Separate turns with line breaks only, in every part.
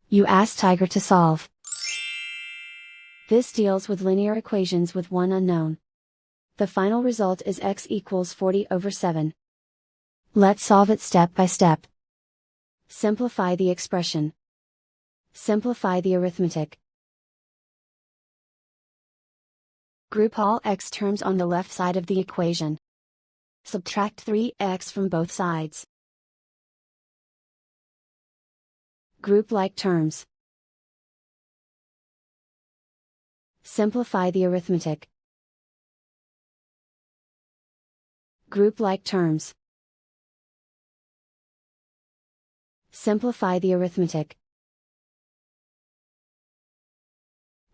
You ask Tiger to solve. This deals with linear equations with one unknown. The final result is x equals 40/7. Let's solve it step by step. Simplify the expression. Simplify the arithmetic. Group all x terms on the left side of the equation. Subtract 3x from both sides. Group like terms. Simplify the arithmetic. Group like terms. Simplify the arithmetic.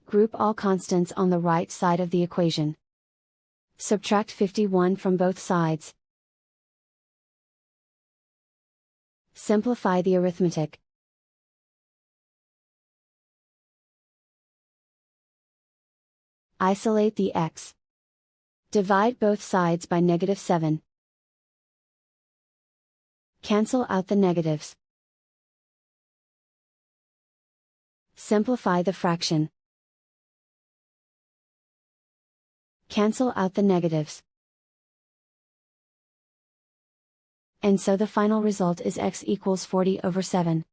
Group all constants on the right side of the equation. Subtract 51 from both sides. Simplify the arithmetic. Isolate the x. Divide both sides by -7. Cancel out the negatives. Simplify the fraction. Cancel out the negatives. And so the final result is x equals 40/7.